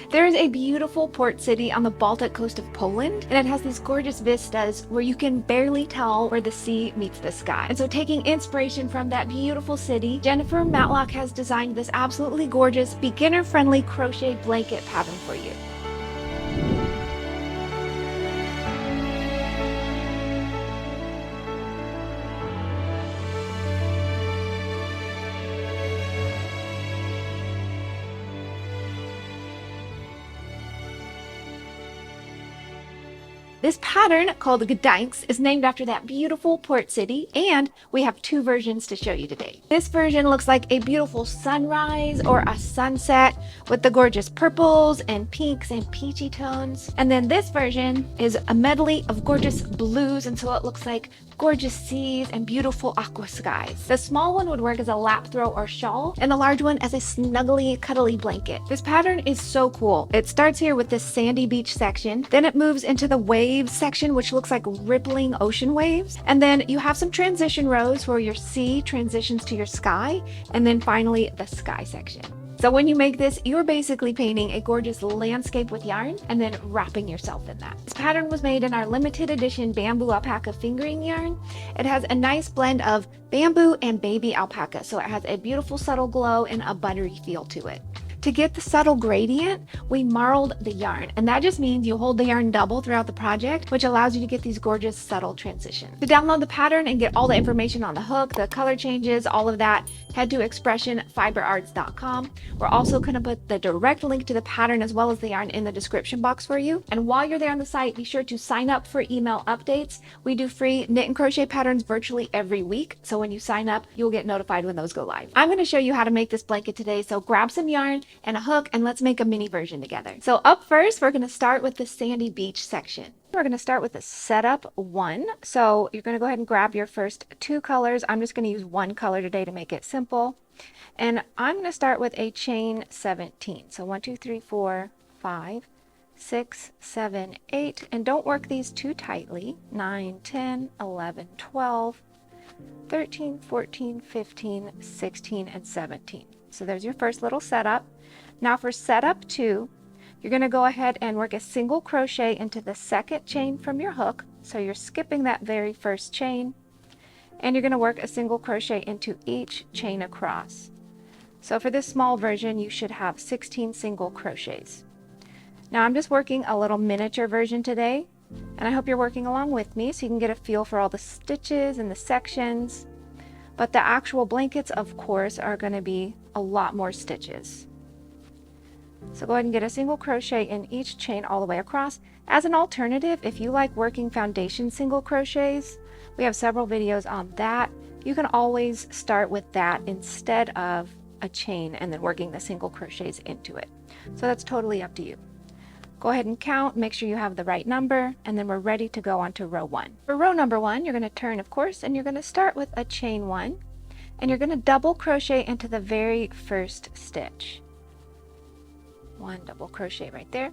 There is a beautiful port city on the Baltic coast of Poland, and it has these gorgeous vistas where you can barely tell where the sea meets the sky. And so, taking inspiration from that beautiful city, Jennifer Matlock has designed this absolutely gorgeous, beginner-friendly crochet blanket pattern for you. This pattern, called Gdańsk, is named after that beautiful port city, and we have two versions to show you today. This version looks like a beautiful sunrise or a sunset with the gorgeous purples and pinks and peachy tones. And then this version is a medley of gorgeous blues, and so it looks like gorgeous seas and beautiful aqua skies. The small one would work as a lap throw or shawl, and the large one as a snuggly, cuddly blanket. This pattern is so cool. It starts here with this sandy beach section, then it moves into the waves section, which looks like rippling ocean waves, and then you have some transition rows where your sea transitions to your sky, and then finally the sky section. So when you make this, you're basically painting a gorgeous landscape with yarn and then wrapping yourself in that. This pattern was made in our limited edition Bamboo Alpaca Fingering yarn. It has a nice blend of bamboo and baby alpaca, so it has a beautiful subtle glow and a buttery feel to it. To get the subtle gradient, we marled the yarn, and that just means you hold the yarn double throughout the project, which allows you to get these gorgeous subtle transitions. To download the pattern and get all the information on the hook, the color changes, all of that, head to expressionfiberarts.com. We're also going to put the direct link to the pattern as well as the yarn in the description box for you. And while you're there on the site, be sure to sign up for email updates. We do free knit and crochet patterns virtually every week, so when you sign up, you'll get notified when those go live. I'm going to show you how to make this blanket today, so grab some yarn and a hook and let's make a mini version together. So up first, we're going to start with the sandy beach section. We're going to start with the setup 1. So you're going to go ahead and grab your first 2 colors. I'm just going to use 1 color today to make it simple. And I'm going to start with a chain 17. So 1, 2, 3, 4, 5, 6, 7, 8. And don't work these too tightly. 9, 10, 11, 12, 13, 14, 15, 16, and 17. So there's your first little setup. Now for setup 2, you're going to go ahead and work a single crochet into the second chain from your hook. So you're skipping that very first chain, and you're going to work a single crochet into each chain across. So for this small version, you should have 16 single crochets. Now I'm just working a little miniature version today, and I hope you're working along with me so you can get a feel for all the stitches and the sections. But the actual blankets, of course, are going to be a lot more stitches. So go ahead and get a single crochet in each chain all the way across. As an alternative, if you like working foundation single crochets, we have several videos on that. You can always start with that instead of a chain and then working the single crochets into it. So that's totally up to you. Go ahead and count, make sure you have the right number, and then we're ready to go on to row 1. For row number 1, you're going to turn, of course, and you're going to start with a chain 1, and you're going to double crochet into the very first stitch. 1 double crochet right there.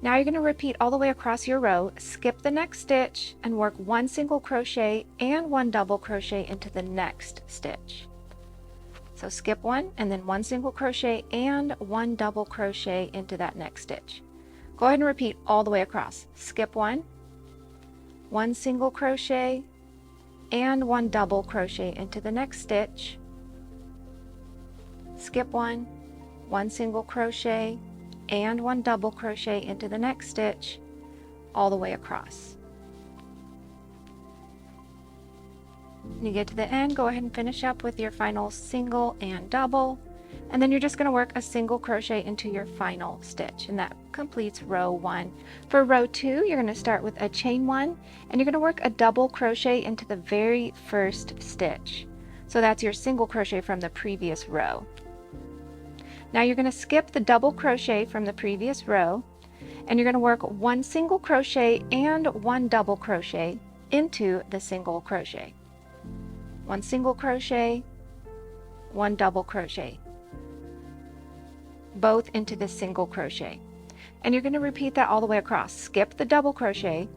Now you're going to repeat all the way across your row, skip the next stitch, and work 1 single crochet and 1 double crochet into the next stitch. So skip 1 and then 1 single crochet and 1 double crochet into that next stitch. Go ahead and repeat all the way across. Skip 1, 1 single crochet, and 1 double crochet into the next stitch. Skip 1, 1 single crochet, and 1 double crochet into the next stitch, all the way across. When you get to the end, go ahead and finish up with your final single and double, and then you're just going to work a single crochet into your final stitch, and that completes row 1. For row 2, you're going to start with a chain 1, and you're going to work a double crochet into the very first stitch. So that's your single crochet from the previous row. Now you're going to skip the double crochet from the previous row, and you're going to work 1 single crochet and 1 double crochet into the single crochet. 1 single crochet, 1 double crochet, both into the single crochet. And you're going to repeat that all the way across. Skip the double crochet,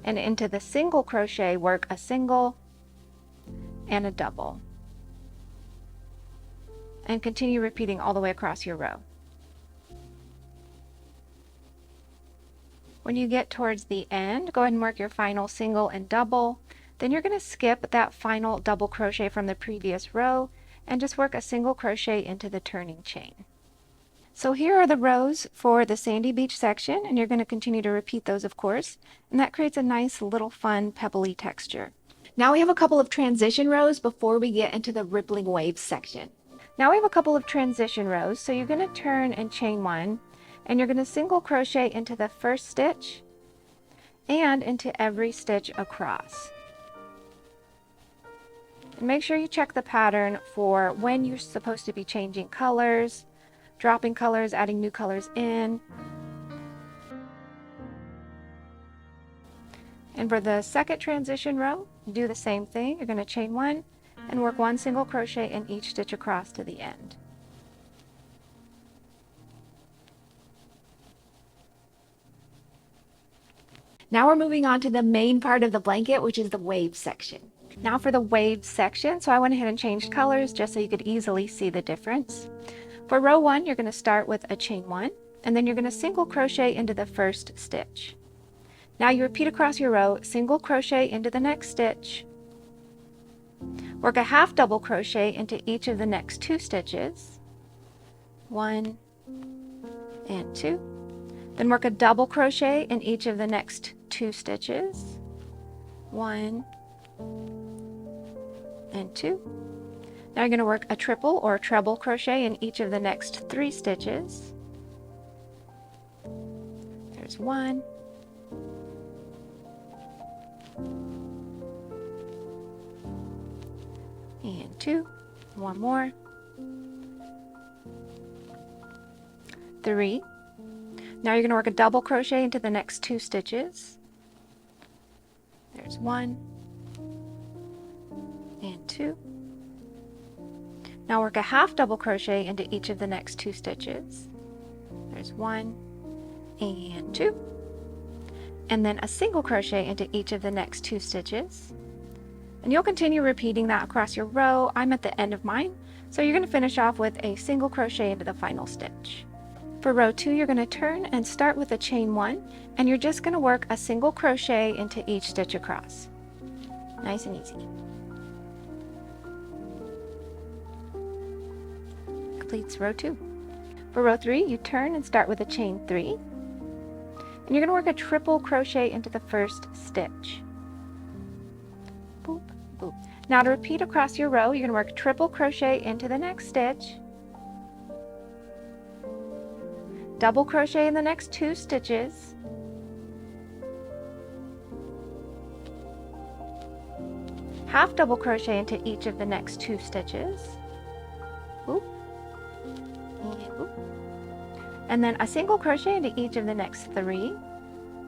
and into the single crochet work a single and a double. And continue repeating all the way across your row. When you get towards the end, go ahead and work your final single and double. Then you're going to skip that final double crochet from the previous row and just work a single crochet into the turning chain. So here are the rows for the Sandy Beach section, and you're going to continue to repeat those, of course, and that creates a nice little fun pebbly texture. Now we have a couple of transition rows before we get into the rippling waves section. Now we have a couple of transition rows, so you're going to turn and chain one, and you're going to single crochet into the first stitch and into every stitch across. And make sure you check the pattern for when you're supposed to be changing colors, dropping colors, adding new colors in. And for the second transition row, do the same thing. You're going to chain one and work one single crochet in each stitch across to the end. Now we're moving on to the main part of the blanket, which is the wave section. Now for the wave section, so I went ahead and changed colors just so you could easily see the difference. For row one, you're going to start with a chain one, and then you're going to single crochet into the first stitch. Now you repeat across your row, single crochet into the next stitch, work a half double crochet into each of the next two stitches, 1 and 2, then work a double crochet in each of the next two stitches, 1 and 2. Now you're going to work a triple or treble crochet in each of the next three stitches. There's 1, and 2, one more, 3. Now you're going to work a double crochet into the next two stitches. There's 1 and 2. Now work a half double crochet into each of the next two stitches. There's 1 and 2. And then a single crochet into each of the next two stitches. And you'll continue repeating that across your row. I'm at the end of mine, so you're going to finish off with a single crochet into the final stitch. For row 2, you're going to turn and start with a chain 1, and you're just going to work a single crochet into each stitch across. Nice and easy. Completes row 2. For row 3, you turn and start with a chain 3, and you're going to work a triple crochet into the first stitch. Boop, boop. Now to repeat across your row, you're going to work triple crochet into the next stitch, double crochet in the next two stitches, half double crochet into each of the next two stitches, boop, and then a single crochet into each of the next three,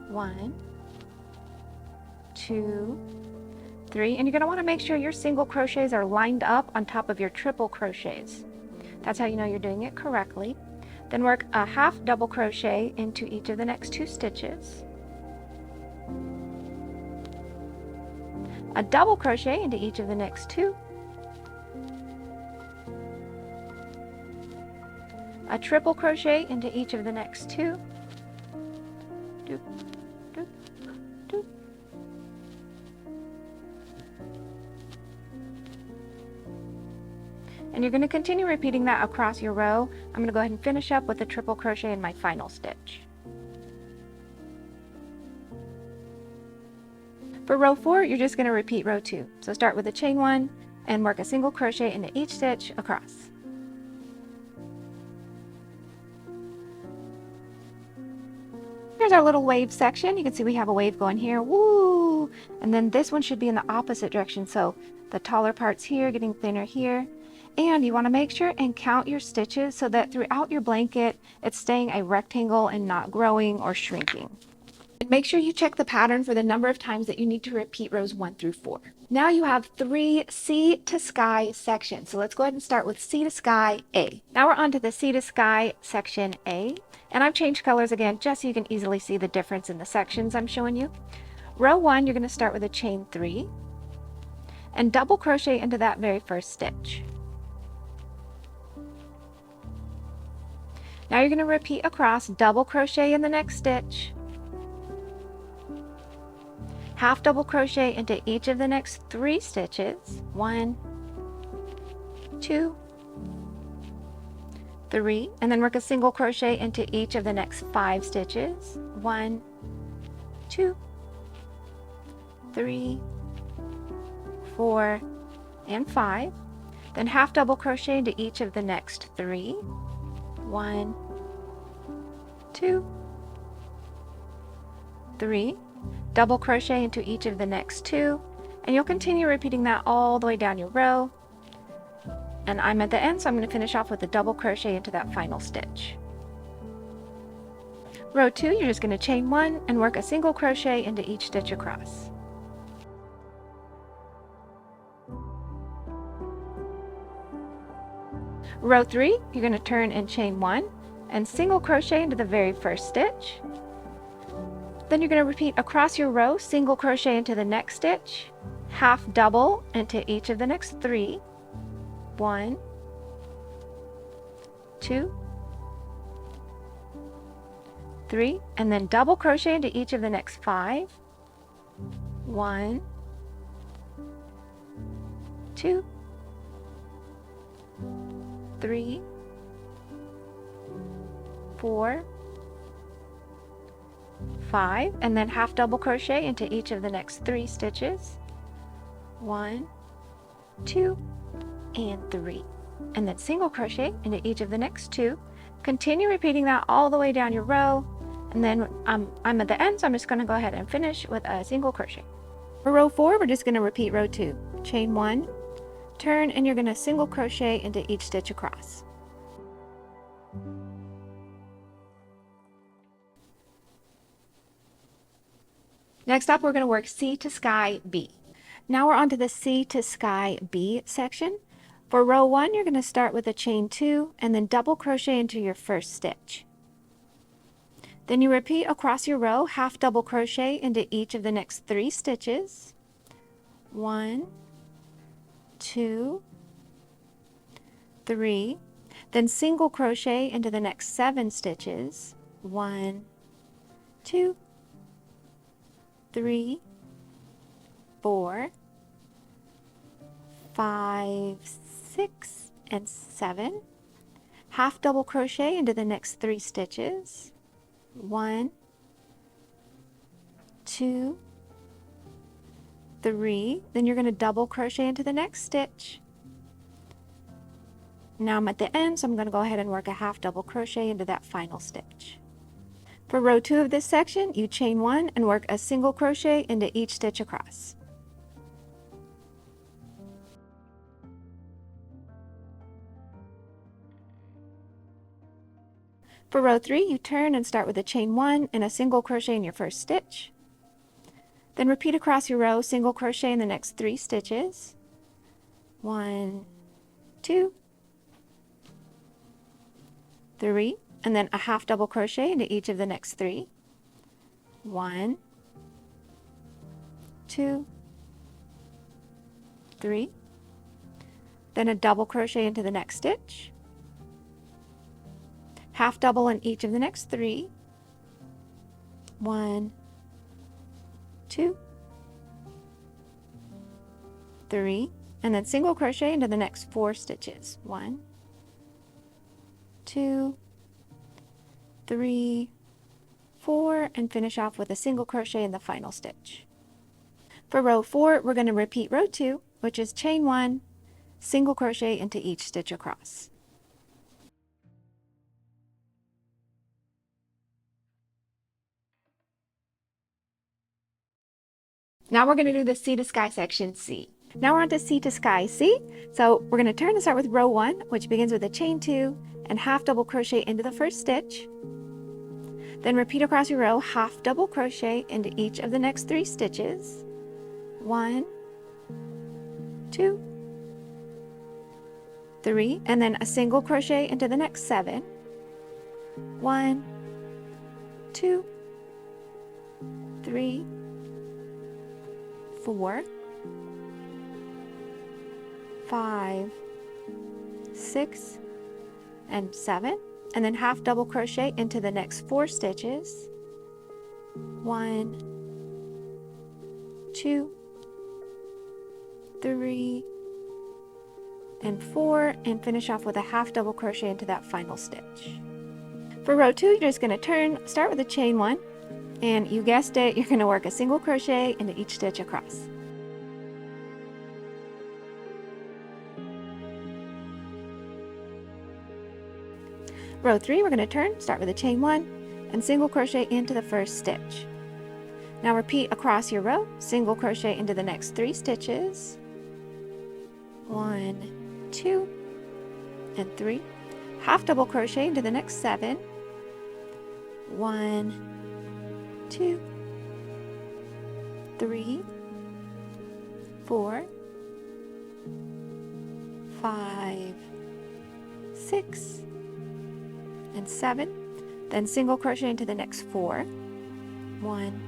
1, 2, 3, and you're going to want to make sure your single crochets are lined up on top of your triple crochets. That's how you know you're doing it correctly. Then work a half double crochet into each of the next two stitches, a double crochet into each of the next two, a triple crochet into each of the next two, doop, doop, doop. And you're going to continue repeating that across your row. I'm going to go ahead and finish up with a triple crochet in my final stitch. For row 4, you're just going to repeat row 2. So start with a chain 1 and work a single crochet into each stitch across. Here's our little wave section. You can see we have a wave going here, woo! And then this one should be in the opposite direction, so the taller part's here, getting thinner here. And you want to make sure and count your stitches so that throughout your blanket, it's staying a rectangle and not growing or shrinking. And make sure you check the pattern for the number of times that you need to repeat rows 1 through 4. Now you have 3 sea to sky sections. So let's go ahead and start with sea to sky A. Now we're on to the sea to sky section A. And I've changed colors again just so you can easily see the difference in the sections I'm showing you. Row 1, you're going to start with a chain 3 and double crochet into that very first stitch. Now you're going to repeat across, double crochet in the next stitch, half double crochet into each of the next 3 stitches. 1, 2, 3, and then work a single crochet into each of the next 5 stitches. 1, 2, 3, 4, and 5. Then half double crochet into each of the next 3. 1, 2, 3. Double crochet into each of the next 2, and you'll continue repeating that all the way down your row. And I'm at the end, so I'm going to finish off with a double crochet into that final stitch. Row 2, you're just going to chain 1 and work a single crochet into each stitch across. Row 3, you're going to turn and chain 1 and single crochet into the very first stitch. Then you're going to repeat across your row, single crochet into the next stitch, half double into each of the next 3. 1, 2, 3, and then double crochet into each of the next 5. 1, 2, 3, 4, 5, and then half double crochet into each of the next 3 stitches. 1, 2, and 3, and then single crochet into each of the next 2. Continue repeating that all the way down your row, and then I'm at the end, so I'm just going to go ahead and finish with a single crochet. For row 4, we're just going to repeat row 2, chain 1, turn, and you're going to single crochet into each stitch across. Next up, we're going to work C to Sky B. Now we're on to the C to Sky B section. For row 1, you're going to start with a chain 2 and then double crochet into your first stitch. Then you repeat across your row, half double crochet into each of the next 3 stitches. 1, 2, 3, then single crochet into the next 7 stitches. 1, 2, 3, 4, 5, 6, and 7. Half double crochet into the next 3 stitches. 1, 2, 3. Then you're going to double crochet into the next stitch. Now I'm at the end, so I'm going to go ahead and work a half double crochet into that final stitch. For row 2 of this section, you chain 1 and work a single crochet into each stitch across. For row 3, you turn and start with a chain 1 and a single crochet in your first stitch. Then repeat across your row, single crochet in the next 3 stitches. 1, 2, 3, and then a half double crochet into each of the next 3. 1, 2, 3, then a double crochet into the next stitch, half double in each of the next 3. 1, 2, 3, and then single crochet into the next 4 stitches. 1, 2, 3, 4, and finish off with a single crochet in the final stitch. For row 4, we're going to repeat row 2, which is chain 1, single crochet into each stitch across. Now we're going to do the C to Sky section C. Now we're on to C to Sky C. So we're going to turn and start with row 1, which begins with a chain 2 and half double crochet into the first stitch. Then repeat across your row, half double crochet into each of the next 3 stitches. 1, 2, 3, and then a single crochet into the next 7. 1, 2, 3, 4, 5, 6, and 7, and then half double crochet into the next 4 stitches. 1, 2, 3, and 4, and finish off with a half double crochet into that final stitch. For row 2, you're just going to turn, start with a chain 1, and you guessed it, you're going to work a single crochet into each stitch across. Row 3, we're going to turn, start with a chain 1, and single crochet into the first stitch. Now repeat across your row, single crochet into the next 3 stitches, 1, 2, and 3, half double crochet into the next 7, 1, 2, 3, 4, 5, 6, and 7, then single crochet into the next 4, 1,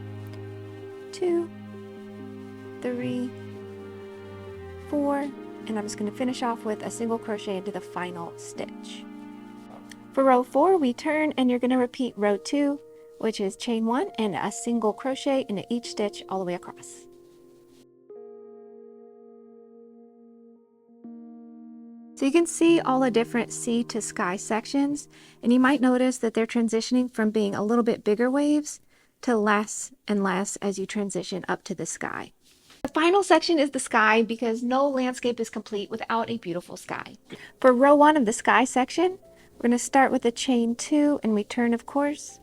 2, 3, 4, and I'm just going to finish off with a single crochet into the final stitch. For row 4, we turn, and you're going to repeat row 2, which is chain 1 and a single crochet into each stitch all the way across. So you can see all the different sea to sky sections, and you might notice that they're transitioning from being a little bit bigger waves to less and less as you transition up to the sky. The final section is the sky, because no landscape is complete without a beautiful sky. For row 1 of the sky section, we're going to start with a chain 2 and return, of course.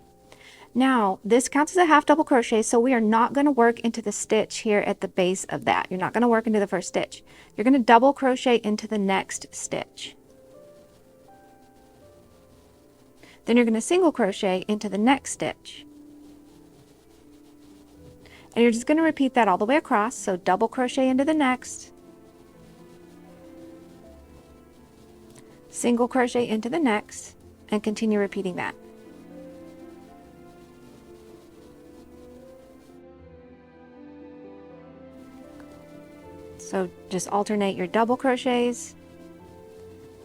Now this counts as a half double crochet, so we are not going to work into the stitch here at the base of that. You're not going to work into the first stitch. You're going to double crochet into the next stitch. Then you're going to single crochet into the next stitch. And you're just going to repeat that all the way across, so double crochet into the next, single crochet into the next, and continue repeating that. So just alternate your double crochets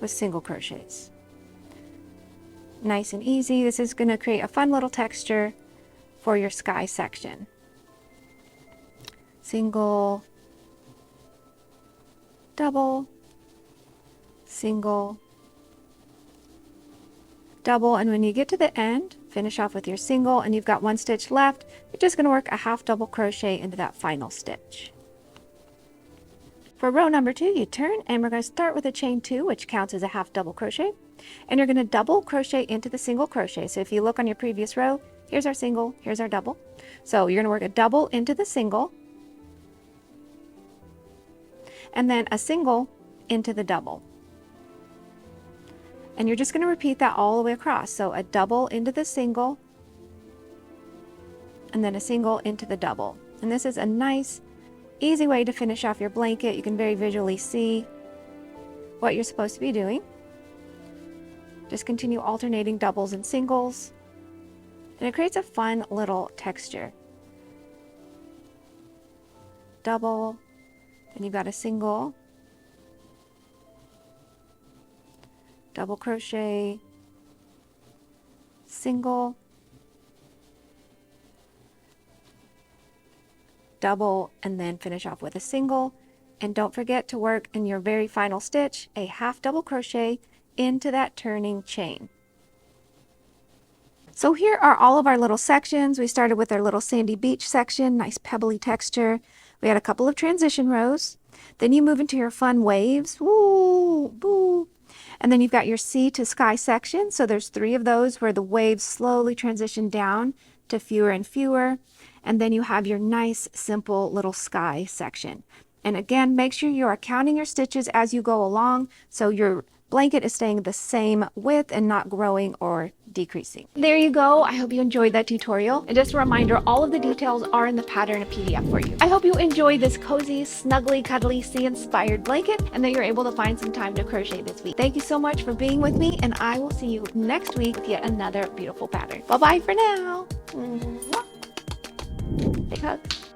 with single crochets. Nice and easy. This is going to create a fun little texture for your sky section. Single, double, single, double, and when you get to the end, finish off with your single, and you've got 1 stitch left. You're just going to work a half double crochet into that final stitch. For row number 2, you turn, and we're going to start with a chain 2, which counts as a half double crochet, and you're going to double crochet into the single crochet. So if you look on your previous row, here's our single, here's our double. So you're going to work a double into the single, and then a single into the double. And you're just going to repeat that all the way across. So a double into the single, and then a single into the double. And this is a nice, easy way to finish off your blanket. You can very visually see what you're supposed to be doing. Just continue alternating doubles and singles, and it creates a fun little texture. Double, then you've got a single, double crochet, single, double, and then finish off with a single. And don't forget to work in your very final stitch a half double crochet into that turning chain. So here are all of our little sections. We started with our little sandy beach section, nice pebbly texture. We had a couple of transition rows. Then you move into your fun waves. Woo, boo. And then you've got your sea to sky section. So there's 3 of those where the waves slowly transition down to fewer and fewer. And then you have your nice, simple little sky section. And again, make sure you are counting your stitches as you go along, so your blanket is staying the same width and not growing or decreasing. There you go. I hope you enjoyed that tutorial. And just a reminder, all of the details are in the pattern PDF for you. I hope you enjoy this cozy, snuggly, cuddly, sea-inspired blanket, and that you're able to find some time to crochet this week. Thank you so much for being with me, and I will see you next week with yet another beautiful pattern. Bye-bye for now. Big hugs.